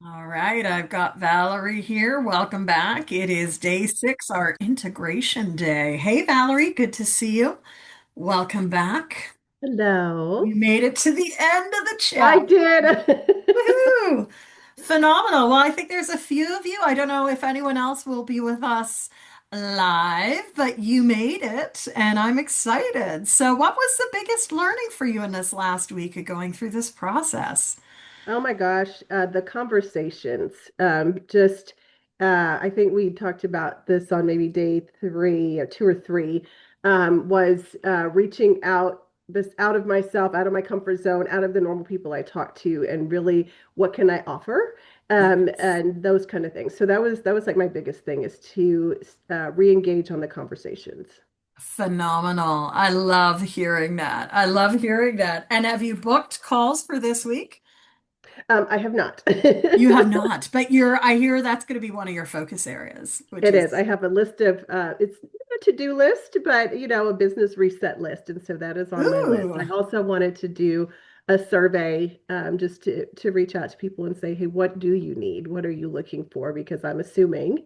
All right, I've got Valerie here. Welcome back. It is day 6, our integration day. Hey, Valerie, good to see you. Welcome back. Hello. We made it to the end of the I chat. did. Woohoo! Phenomenal. Well, I think there's a few of you. I don't know if anyone else will be with us live, but you made it, and I'm excited. So, what was the biggest learning for you in this last week of going through this process? Oh my gosh, the conversations. I think we talked about this on maybe day three or two or three, was reaching out this out of myself, out of my comfort zone, out of the normal people I talk to, and really what can I offer? Yes. And those kind of things. So that was like my biggest thing is to re-engage on the conversations. Phenomenal. I love hearing that. I love hearing that. And have you booked calls for this week? I have not. You have not, but I hear that's going to be one of your focus areas, which It is. is, I have a list of it's not a to-do list, but a business reset list, and so that is on my list. ooh, I also wanted to do a survey, just to reach out to people and say, hey, what do you need? What are you looking for? Because I'm assuming,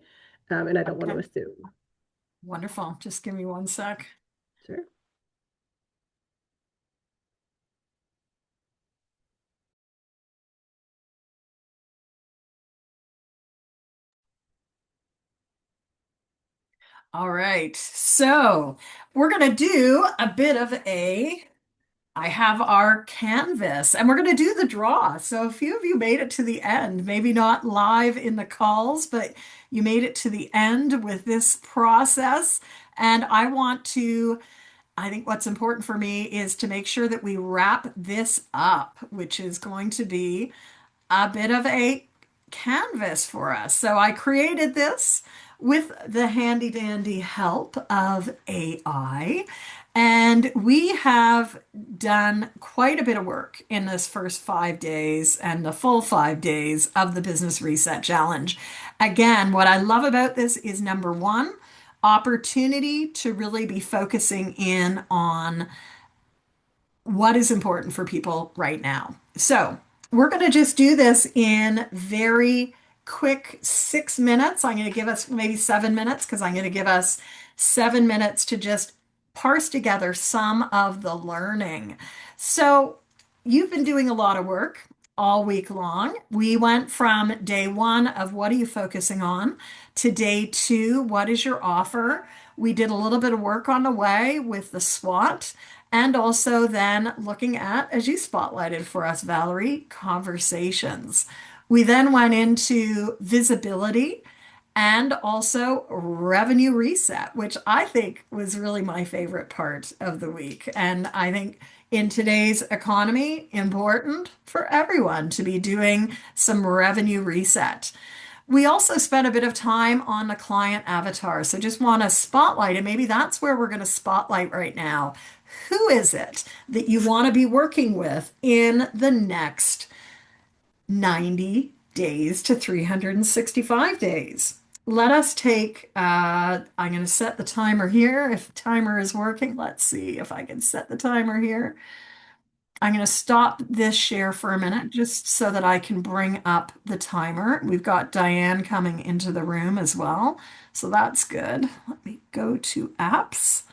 and I don't want to okay, assume. wonderful. Just give me one sec. Sure. All right. So we're going to do a bit of I have our canvas and we're going to do the draw. So a few of you made it to the end, maybe not live in the calls, but you made it to the end with this process. And I think what's important for me is to make sure that we wrap this up, which is going to be a bit of a canvas for us. So I created this with the handy dandy help of AI. And we have done quite a bit of work in this first 5 days and the full 5 days of the Business Reset Challenge. Again, what I love about this is number one, opportunity to really be focusing in on what is important for people right now. So we're going to just do this in very quick 6 minutes. I'm going to give us maybe 7 minutes because I'm going to give us 7 minutes to just parse together some of the learning. So you've been doing a lot of work all week long. We went from day one of what are you focusing on to day two, what is your offer? We did a little bit of work on the way with the SWOT. And also then looking at, as you spotlighted for us, Valerie, conversations. We then went into visibility and also revenue reset, which I think was really my favorite part of the week. And I think in today's economy, important for everyone to be doing some revenue reset. We also spent a bit of time on the client avatar. So just want to spotlight, and maybe that's where we're going to spotlight right now. Who is it that you want to be working with in the next 90 days to 365 days? Let us take, I'm going to set the timer here. If the timer is working, let's see if I can set the timer here. I'm going to stop this share for a minute just so that I can bring up the timer. We've got Diane coming into the room as well, so that's good. Let me go to apps.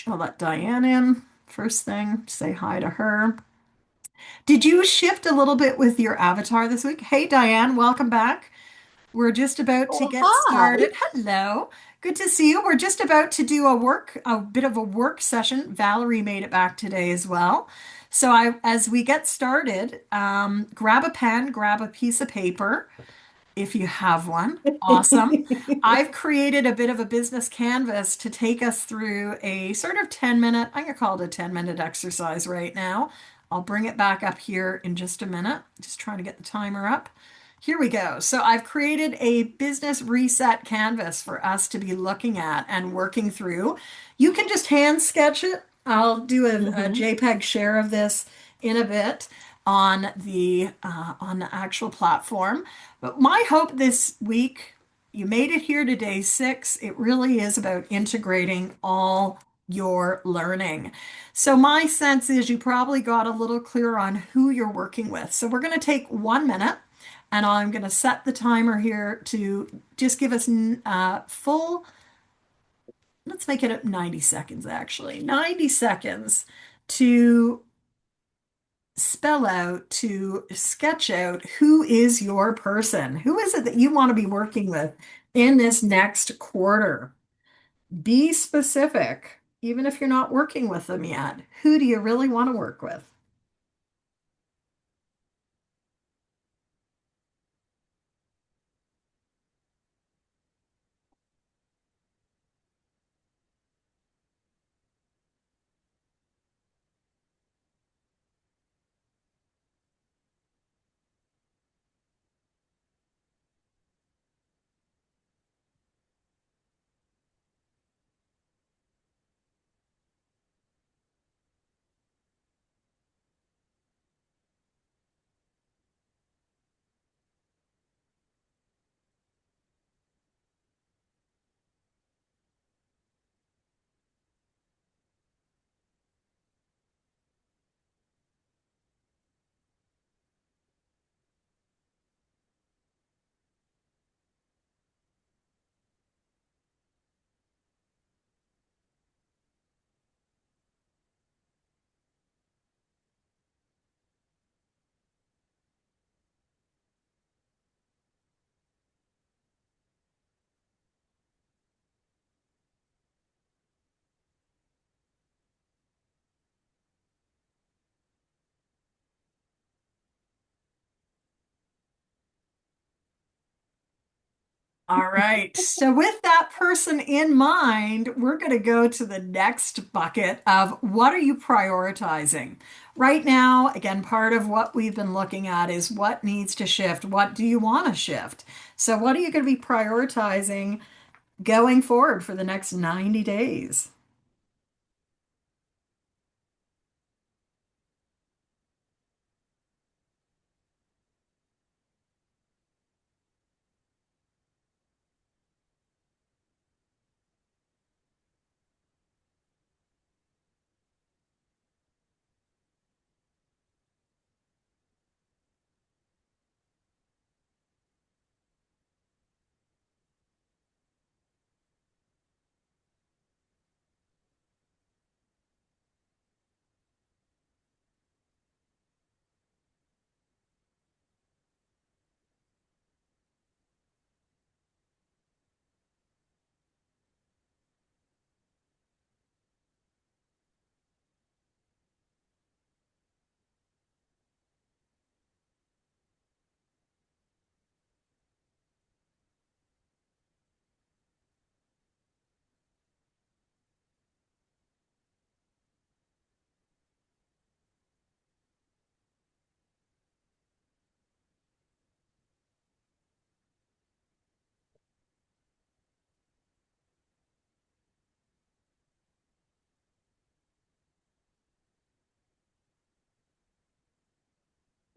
I'll let Diane in first thing, say hi to her. Did you shift a little bit with your avatar this week? Hey, Diane, welcome back. We're just about to Oh, get hi. started. Hello. Good to see you. We're just about to do a bit of a work session. Valerie made it back today as well. So as we get started, grab a pen, grab a piece of paper if you have one. Awesome. I've created a bit of a business canvas to take us through a sort of 10-minute, I'm going to call it a 10-minute exercise right now. I'll bring it back up here in just a minute. Just trying to get the timer up. Here we go. So I've created a business reset canvas for us to be looking at and working through. You can just hand sketch it. I'll do a Mhm. JPEG share of this in a bit on the actual platform. But my hope this week, you made it here to day 6. It really is about integrating all your learning. So my sense is you probably got a little clearer on who you're working with. So we're going to take 1 minute. And I'm going to set the timer here to just give us full, let's make it at 90 seconds actually, 90 seconds to spell out, to sketch out who is your person. Who is it that you want to be working with in this next quarter? Be specific, even if you're not working with them yet. Who do you really want to work with? All right. So, with that person in mind, we're going to go to the next bucket of what are you prioritizing? Right now, again, part of what we've been looking at is what needs to shift. What do you want to shift? So, what are you going to be prioritizing going forward for the next 90 days?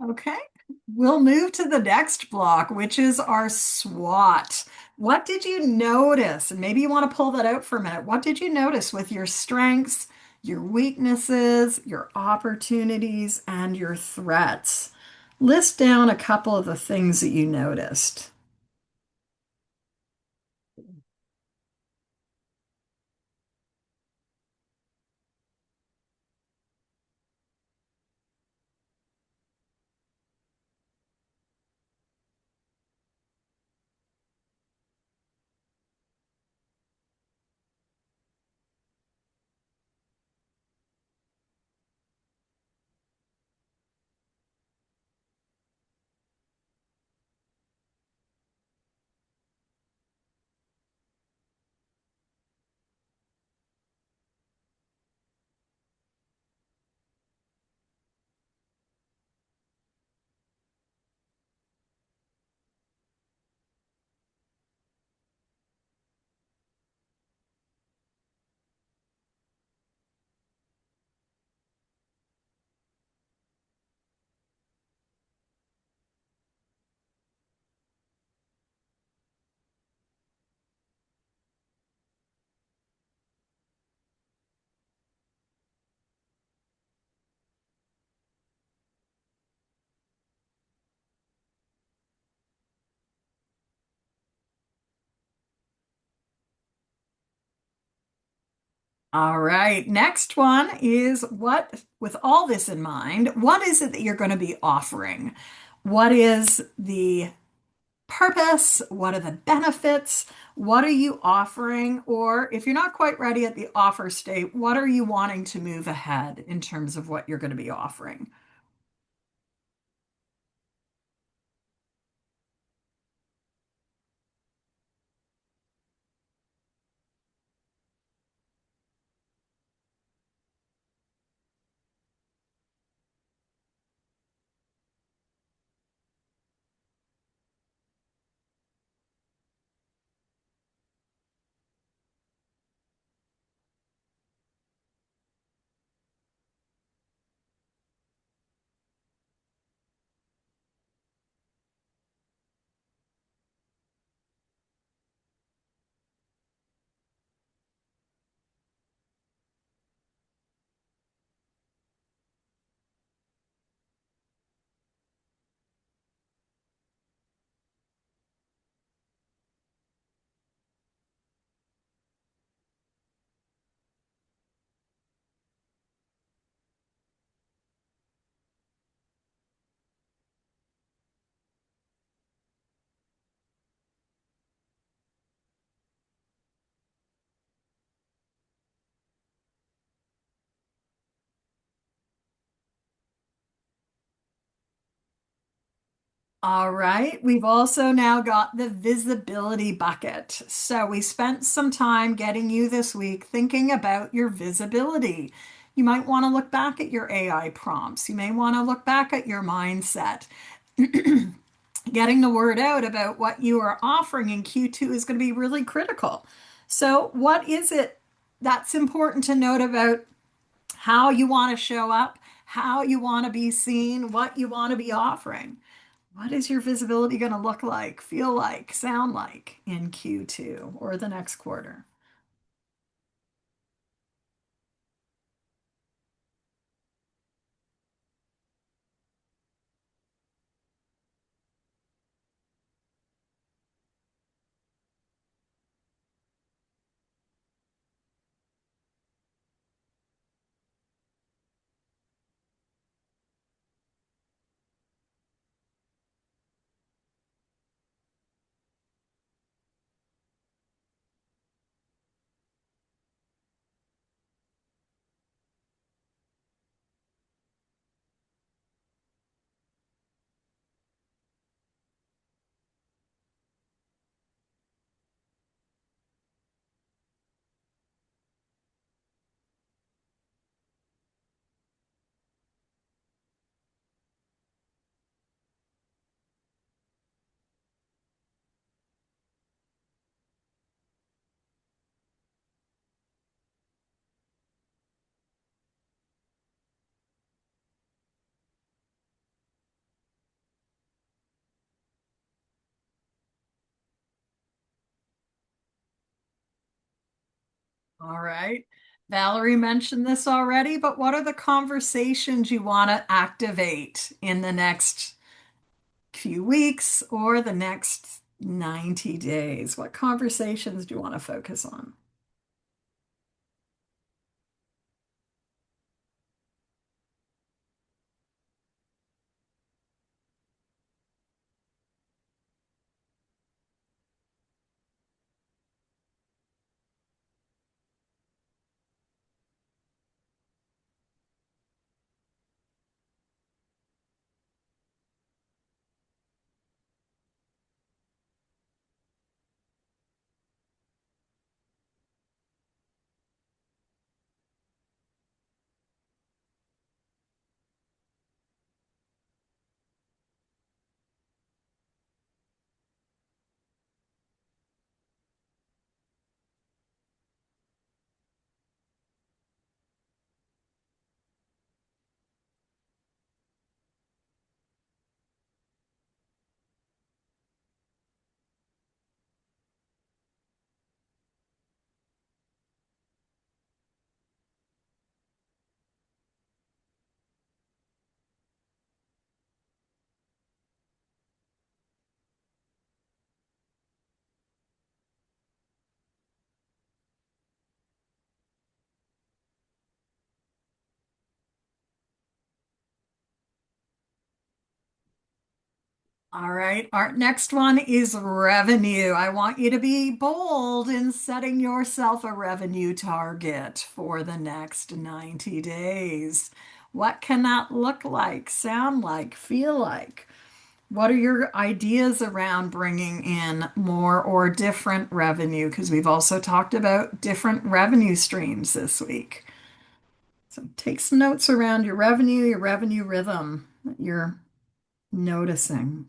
Okay, we'll move to the next block, which is our SWOT. What did you notice? And maybe you want to pull that out for a minute. What did you notice with your strengths, your weaknesses, your opportunities, and your threats? List down a couple of the things that you noticed. All right. Next one is with all this in mind, what is it that you're going to be offering? What is the purpose? What are the benefits? What are you offering? Or if you're not quite ready at the offer state, what are you wanting to move ahead in terms of what you're going to be offering? All right. We've also now got the visibility bucket. So we spent some time getting you this week thinking about your visibility. You might want to look back at your AI prompts. You may want to look back at your mindset. Getting the word out about what you are offering in Q2 is going to be really critical. So, what is it that's important to note about how you want to show up, how you want to be seen, what you want to be offering? What is your visibility going to look like, feel like, sound like in Q2 or the next quarter? All right. Valerie mentioned this already, but what are the conversations you want to activate in the next few weeks or the next 90 days? What conversations do you want to focus on? All right, our next one is revenue. I want you to be bold in setting yourself a revenue target for the next 90 days. What can that look like, sound like, feel like? What are your ideas around bringing in more or different revenue? Because we've also talked about different revenue streams this week. So take some notes around your revenue rhythm that you're noticing.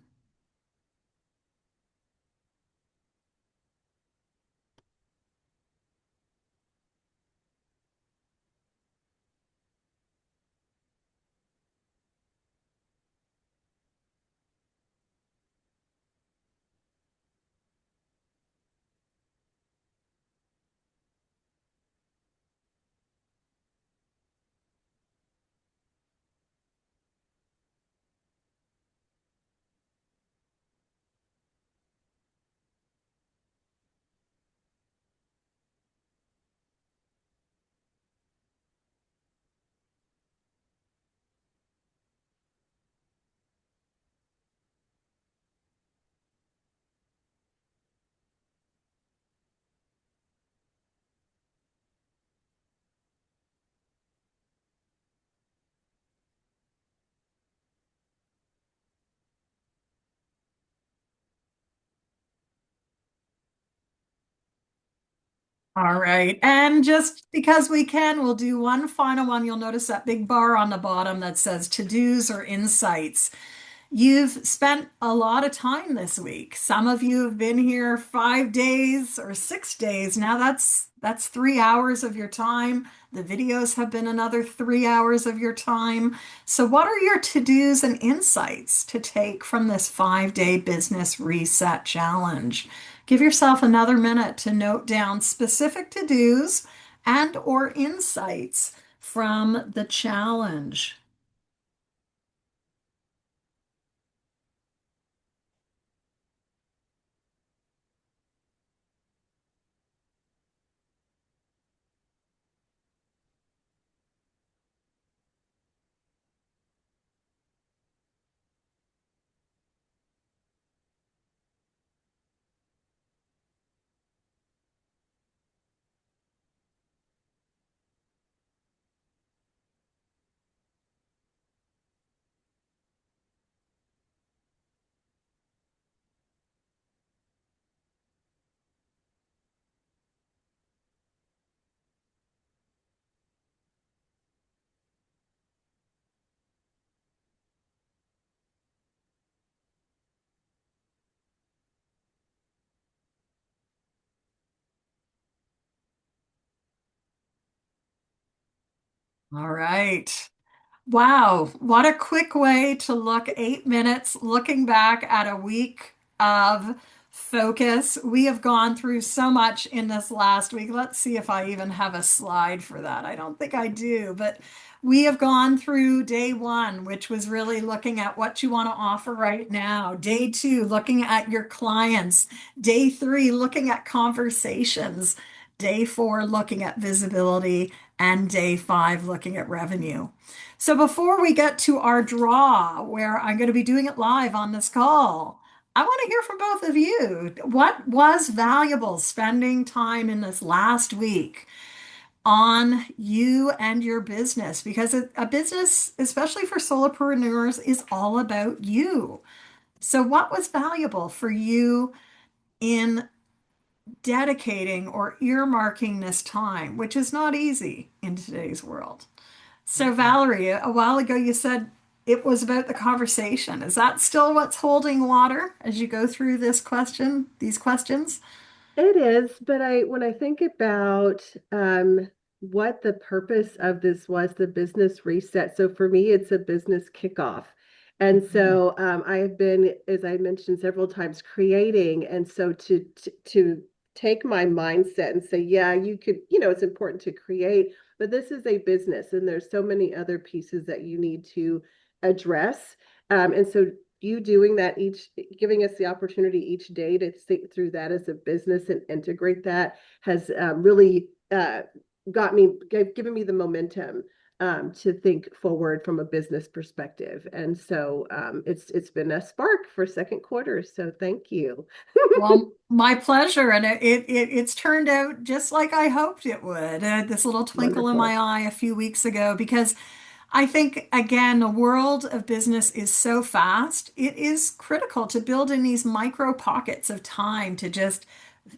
All right. And just because we can, we'll do one final one. You'll notice that big bar on the bottom that says to-dos or insights. You've spent a lot of time this week. Some of you have been here 5 days or 6 days. Now that's 3 hours of your time. The videos have been another 3 hours of your time. So what are your to-dos and insights to take from this 5 day business reset challenge? Give yourself another minute to note down specific to-dos and or insights from the challenge. All right. Wow, what a quick way to look 8 minutes looking back at a week of focus. We have gone through so much in this last week. Let's see if I even have a slide for that. I don't think I do, but we have gone through day one, which was really looking at what you want to offer right now. Day two, looking at your clients. Day three, looking at conversations. Day four, looking at visibility. And day five, looking at revenue. So before we get to our draw, where I'm going to be doing it live on this call, I want to hear from both of you. What was valuable spending time in this last week on you and your business? Because a business, especially for solopreneurs, is all about you. So, what was valuable for you in dedicating or earmarking this time, which is not easy in today's world? So, Valerie, a while ago you said it was about the conversation. Is that still what's holding water as you go through these questions? It is, but when I think about what the purpose of this was, the business reset. So for me, it's a business kickoff. And Mhm. so I have been, as I mentioned several times, creating. And so to take my mindset and say, yeah, you could, it's important to create, but this is a business, and there's so many other pieces that you need to address. And so you doing that giving us the opportunity each day to think through that as a business and integrate that has really given me the momentum to think forward from a business perspective. And so it's been a spark for second quarter. So thank you. Well, my pleasure. And it's turned out just like I hoped it would. This little twinkle in my Wonderful. eye a few weeks ago, because I think, again, the world of business is so fast. It is critical to build in these micro pockets of time to just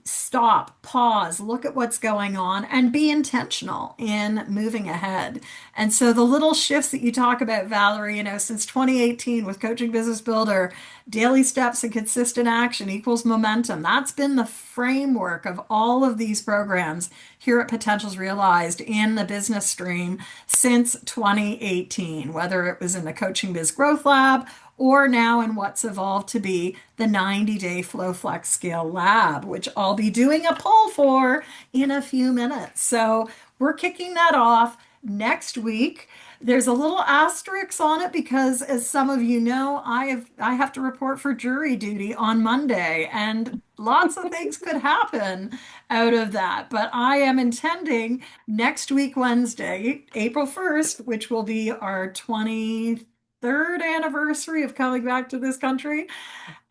stop, pause, look at what's going on, and be intentional in moving ahead. And so the little shifts that you talk about, Valerie, since 2018 with Coaching Business Builder, daily steps and consistent action equals momentum. That's been the framework of all of these programs here at Potentials Realized in the business stream since 2018, whether it was in the Coaching Biz Growth Lab or now in what's evolved to be the 90-day Flow Flex Scale Lab, which I'll be doing a poll for in a few minutes. So we're kicking that off next week. There's a little asterisk on it because, as some of you know, I have to report for jury duty on Monday, and lots of things could happen out of that. But I am intending next week, Wednesday, April 1st, which will be our 23rd anniversary of coming back to this country.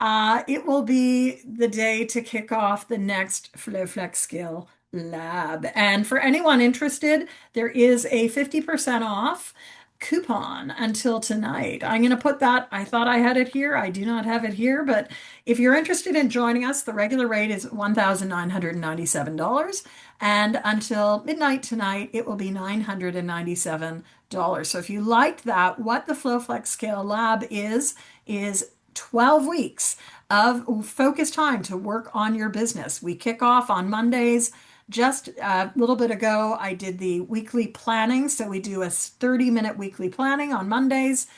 It will be the day to kick off the next Flow Flex Skill Lab. And for anyone interested, there is a 50% off coupon until tonight. I'm going to put that, I thought I had it here. I do not have it here, but if you're interested in joining us, the regular rate is $1,997. And until midnight tonight, it will be $997. So if you liked that, what the Flow Flex Scale Lab is 12 weeks of focused time to work on your business. We kick off on Mondays. Just a little bit ago, I did the weekly planning. So we do a 30-minute weekly planning on Mondays.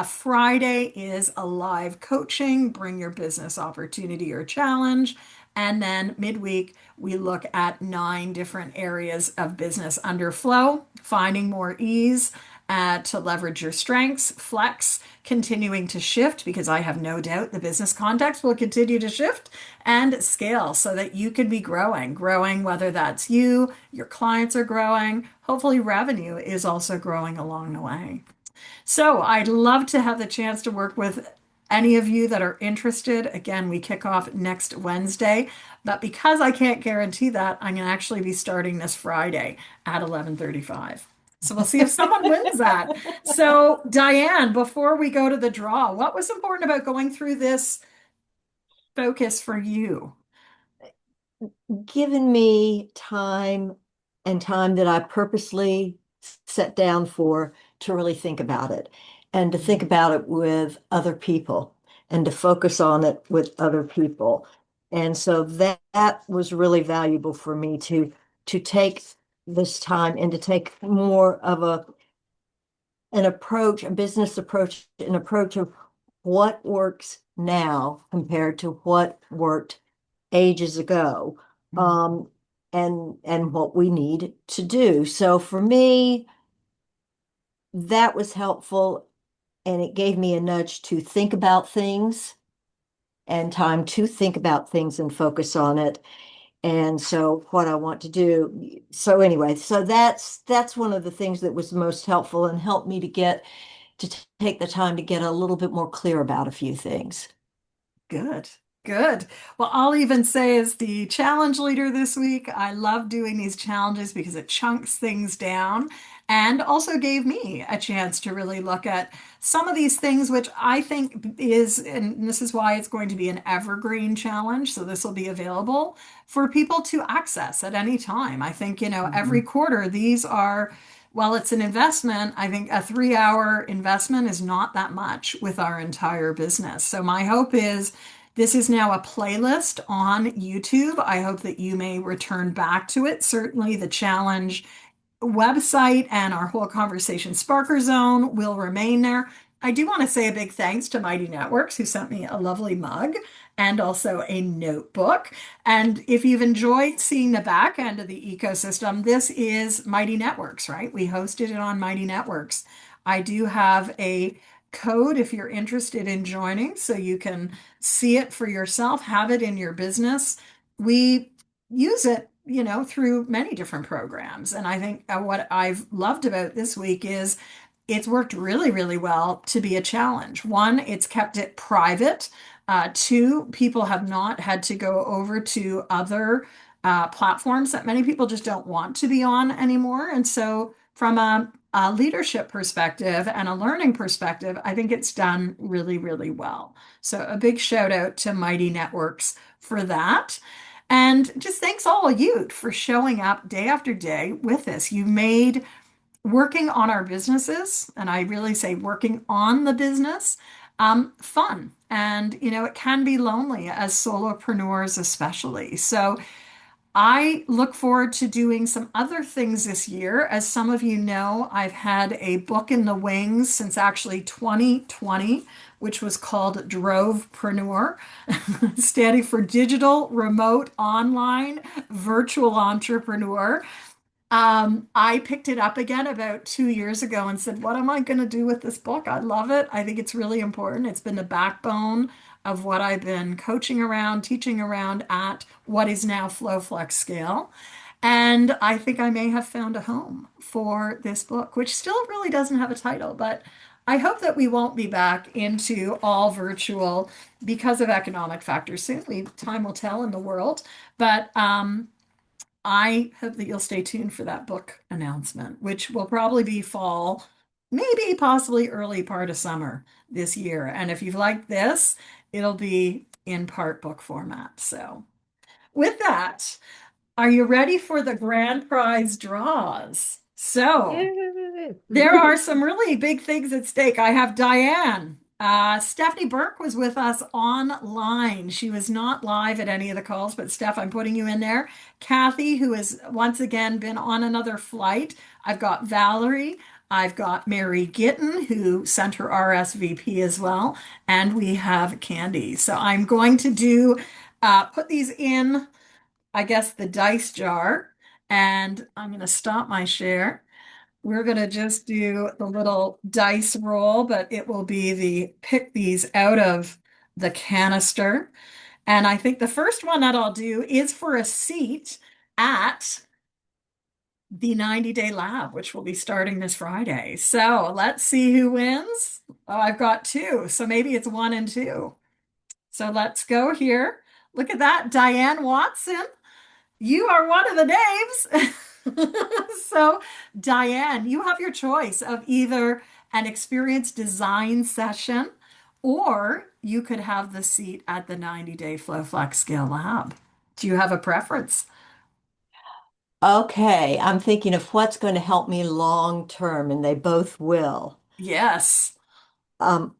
Friday is a live coaching, bring your business opportunity or challenge. And then midweek, we look at 9 different areas of business under flow, finding more ease, to leverage your strengths, flex, continuing to shift, because I have no doubt the business context will continue to shift, and scale so that you can be growing, whether that's you, your clients are growing, hopefully revenue is also growing along the way. So I'd love to have the chance to work with any of you that are interested. Again, we kick off next Wednesday, but because I can't guarantee that, I'm going to actually be starting this Friday at 11:35. So we'll see if someone wins that. So Diane, before we go to the draw, what was important about going through this focus for you? Given me time and time that I purposely set down for to really think about it and to think about it with other people and to focus on it with other people. And so that was really valuable for me to take this time and to take more of an approach, a business approach, an approach of what works now compared to what worked ages ago, um, and what we need to do. So for me, that was helpful, and it gave me a nudge to think about things and time to think about things and focus on it. And so what I want to do. So anyway, so that's one of the things that was most helpful and helped me to get to take the time to get a little bit more clear about a few things. Good, good. Well, I'll even say, as the challenge leader this week, I love doing these challenges because it chunks things down and also gave me a chance to really look at some of these things, which I think is, and this is why it's going to be an evergreen challenge. So this will be available for people to access at any time. I think, every Mhm. quarter, these are. Well, it's an investment. I think a 3-hour investment is not that much with our entire business. So my hope is this is now a playlist on YouTube. I hope that you may return back to it. Certainly, the challenge website and our whole conversation Sparker Zone will remain there. I do want to say a big thanks to Mighty Networks, who sent me a lovely mug and also a notebook. And if you've enjoyed seeing the back end of the ecosystem, this is Mighty Networks, right? We hosted it on Mighty Networks. I do have a code if you're interested in joining, so you can see it for yourself, have it in your business. We use it through many different programs. And I think what I've loved about this week is it's worked really, really well to be a challenge. One, it's kept it private. Two, people have not had to go over to other platforms that many people just don't want to be on anymore. And so, from a leadership perspective and a learning perspective, I think it's done really, really well. So, a big shout out to Mighty Networks for that. And just thanks all of you for showing up day after day with us. You made working on our businesses, and I really say working on the business, fun. And, it can be lonely as solopreneurs, especially. So I look forward to doing some other things this year. As some of you know, I've had a book in the wings since actually 2020, which was called Drovepreneur, standing for Digital Remote Online Virtual Entrepreneur. I picked it up again about 2 years ago and said, what am I going to do with this book? I love it. I think it's really important. It's been the backbone of what I've been coaching around, teaching around at what is now Flow Flex Scale. And I think I may have found a home for this book, which still really doesn't have a title, but I hope that we won't be back into all virtual because of economic factors soon. Time will tell in the world. But I hope that you'll stay tuned for that book announcement, which will probably be fall, maybe possibly early part of summer this year. And if you've liked this, it'll be in part book format. So, with that, are you ready for the grand prize draws? So, Yay. there are some really big things at stake. I have Diane. Stephanie Burke was with us online. She was not live at any of the calls, but Steph, I'm putting you in there. Kathy, who has once again been on another flight. I've got Valerie. I've got Mary Gitton, who sent her RSVP as well. And we have Candy. So I'm going to put these in, I guess, the dice jar. And I'm going to stop my share. We're going to just do the little dice roll, but it will be the pick these out of the canister. And I think the first one that I'll do is for a seat at the 90-day lab, which will be starting this Friday. So let's see who wins. Oh, I've got two. So maybe it's one and two. So let's go here. Look at that, Diane Watson. You are one of the names. So, Diane, you have your choice of either an experience design session or you could have the seat at the 90-day Flow Flex Scale Lab. Do you have a preference? Okay, I'm thinking of what's going to help me long term, and they both will. Yes. Um,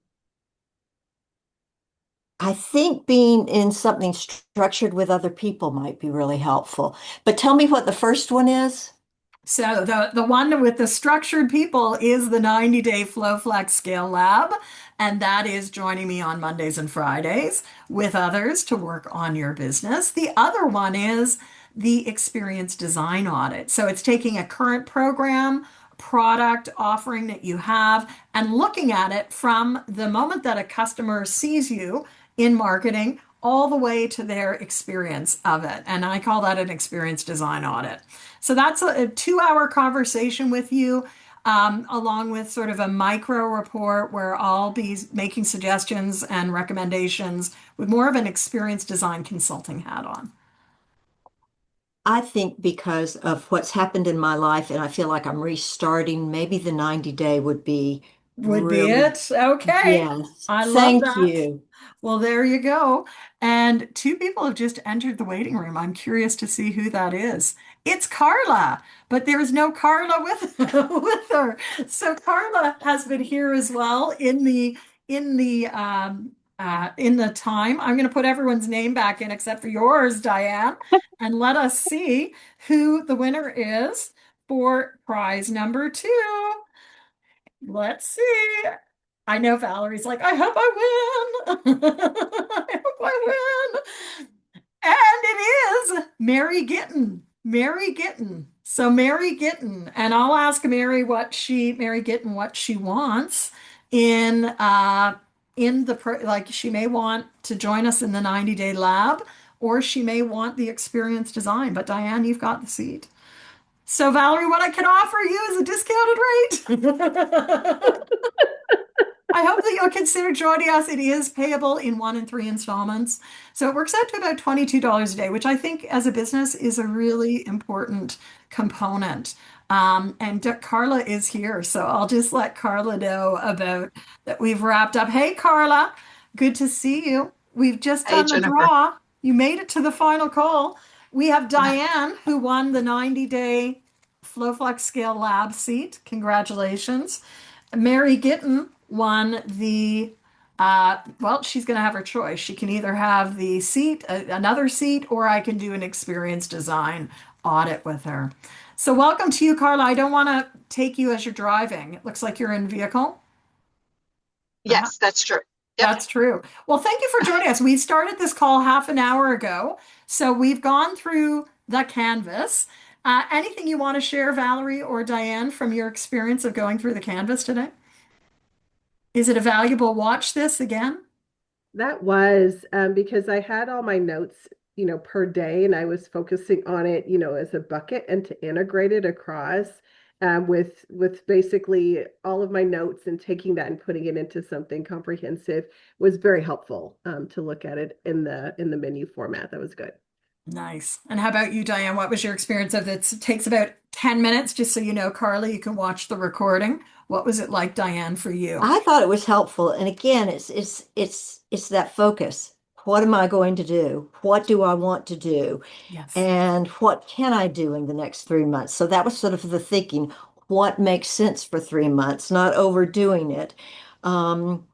I think being in something structured with other people might be really helpful. But tell me what the first one is. So the one with the structured people is the 90-day Flow Flex Scale Lab, and that is joining me on Mondays and Fridays with others to work on your business. The other one is the experience design audit. So it's taking a current program, product offering that you have and looking at it from the moment that a customer sees you in marketing all the way to their experience of it. And I call that an experience design audit. So that's a 2 hour conversation with you, along with sort of a micro report where I'll be making suggestions and recommendations with more of an experience design consulting hat on. I think because of what's happened in my life, and I feel like I'm restarting, maybe the 90-day would be Would be really, it. Okay. yes. I love Thank that. you. Well, there you go. And two people have just entered the waiting room. I'm curious to see who that is. It's Carla, but there's no Carla with with her. So Carla has been here as well in the time. I'm going to put everyone's name back in except for yours, Diane, and let us see who the winner is for prize number two. Let's see. I know Valerie's like, I hope I win. I hope I win. And it is Mary Gitton. Mary Gitton. So Mary Gitton, and I'll ask Mary Gitton what she wants in the like she may want to join us in the 90-day lab, or she may want the experience design. But Diane, you've got the seat. So Valerie, what I can offer you is a discounted rate. I hope that you'll consider joining us. It is payable in 1 and 3 installments. So it works out to about $22 a day, which I think as a business is a really important component. Carla is here, so I'll just let Carla know about that we've wrapped up. Hey, Carla, good to see you. We've just Hey, done the Jennifer. draw. You made it to the final call. We have Diane, who won the 90-day FlowFlex Scale Lab seat. Congratulations. Mary Gitton won well, she's going to have her choice. She can either have the seat, another seat, or I can do an experience design audit with her. So, welcome to you, Carla. I don't want to take you as you're driving. It looks like you're in vehicle. Uh-huh. Yes, that's true. Yep. That's true. Well, thank you for joining us. We started this call half an hour ago. So, we've gone through the canvas. Anything you want to share, Valerie or Diane, from your experience of going through the canvas today? Is it a valuable watch this again? That was because I had all my notes, per day, and I was focusing on it, as a bucket and to integrate it across with basically all of my notes and taking that and putting it into something comprehensive was very helpful to look at it in the menu format. That was good. Nice. And how about you, Diane? What was your experience of it? It takes about 10 minutes, just so you know, Carly, you can watch the recording. What was it like, Diane, for you? I thought it was helpful. And again, it's that focus. What am I going to do? What do I want to do? Yes. And what can I do in the next 3 months? So that was sort of the thinking. What makes sense for 3 months, not overdoing it. Um,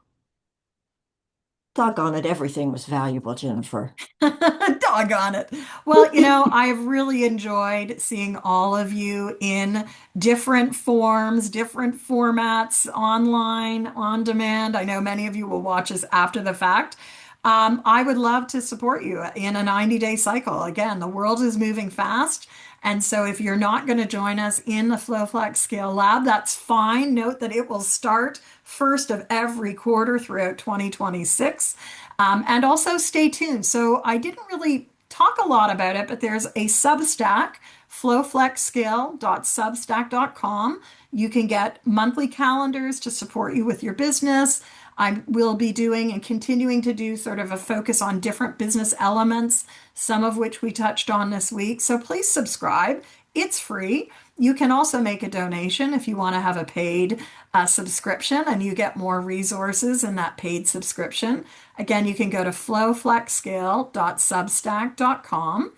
Doggone it, everything was valuable, Jennifer. Doggone it. Well, I've really enjoyed seeing all of you in different forms, different formats, online, on demand. I know many of you will watch us after the fact. I would love to support you in a 90-day cycle. Again, the world is moving fast. And so if you're not going to join us in the FlowFlex Scale Lab, that's fine. Note that it will start first of every quarter throughout 2026. And also stay tuned. So I didn't really talk a lot about it, but there's a Substack, flowflexscale.substack.com. You can get monthly calendars to support you with your business. I will be doing and continuing to do sort of a focus on different business elements, some of which we touched on this week. So please subscribe. It's free. You can also make a donation if you want to have a paid subscription and you get more resources in that paid subscription. Again, you can go to flowflexscale.substack.com.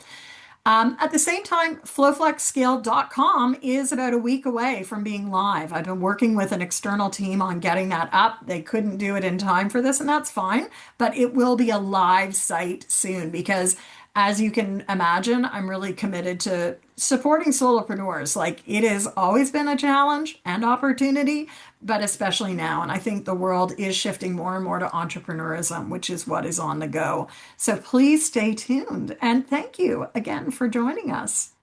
At the same time, flowflexscale.com is about a week away from being live. I've been working with an external team on getting that up. They couldn't do it in time for this, and that's fine, but it will be a live site soon because, as you can imagine, I'm really committed to supporting solopreneurs. Like it has always been a challenge and opportunity, but especially now. And I think the world is shifting more and more to entrepreneurism, which is what is on the go. So please stay tuned. And thank you again for joining us.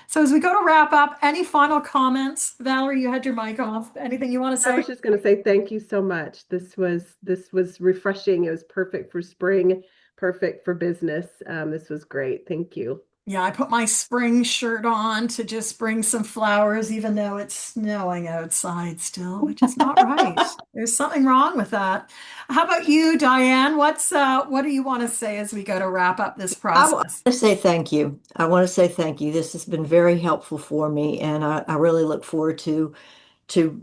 So as we go to wrap up, any final comments? Valerie, you had your mic off. Anything you want to I say? was just going to say thank you so much. This was refreshing. It was perfect for spring, perfect for business. This was great. Thank you. Yeah, I put my spring shirt on to just bring some flowers, even though it's snowing outside still, which is not right. There's something wrong with that. How about you, Diane? What do you want to say as we go to wrap up this I want process? to say thank you. I want to say thank you. This has been very helpful for me, and I really look forward to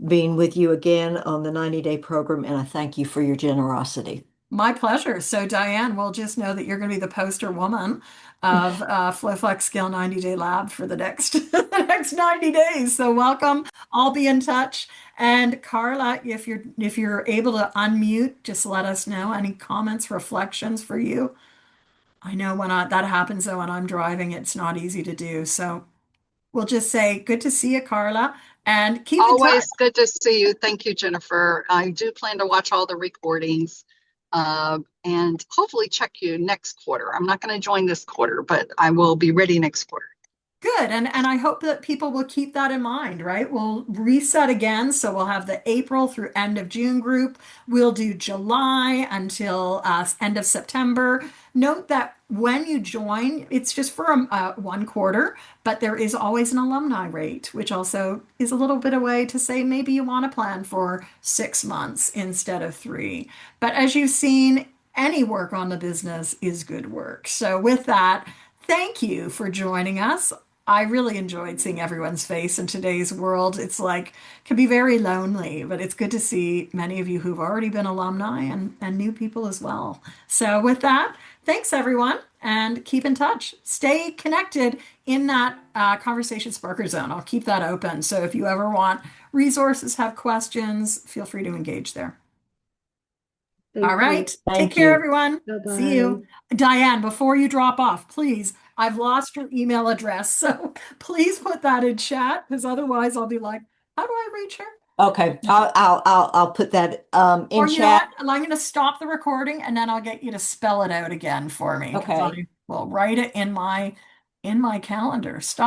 being with you again on the 90-day program, and I thank you for your generosity. My pleasure. So, Diane, we'll just know that you're going to be the poster woman of FlowFlex Scale 90-day Lab for the next the next 90 days. So, welcome. I'll be in touch. And Carla, if you're able to unmute, just let us know any comments, reflections for you. I know that happens though when I'm driving, it's not easy to do. So, we'll just say good to see you, Carla, and keep in touch. Always good to see you. Thank you, Jennifer. I do plan to watch all the recordings and hopefully check you next quarter. I'm not going to join this quarter, but I will be ready next quarter. Good. And I hope that people will keep that in mind, right? We'll reset again. So we'll have the April through end of June group. We'll do July until end of September. Note that when you join, it's just for 1 quarter, but there is always an alumni rate, which also is a little bit a way to say maybe you want to plan for 6 months instead of 3. But as you've seen, any work on the business is good work. So with that, thank you for joining us. I really enjoyed seeing everyone's face in today's world. It's like, can be very lonely, but it's good to see many of you who've already been alumni and new people as well. So with that, thanks everyone and keep in touch. Stay connected in that Conversation Sparker Zone. I'll keep that open. So if you ever want resources, have questions, feel free to engage there. All Thank you. right. Take Thank care, you. everyone. See Bye-bye. you. Diane, before you drop off, please, I've lost your email address. So please put that in chat because otherwise I'll be like, how do I reach her? Okay, I'll put that Or in you know chat. what? I'm going to stop the recording and then I'll get you to spell it out again for me because Okay. I will write it in my calendar. Stop.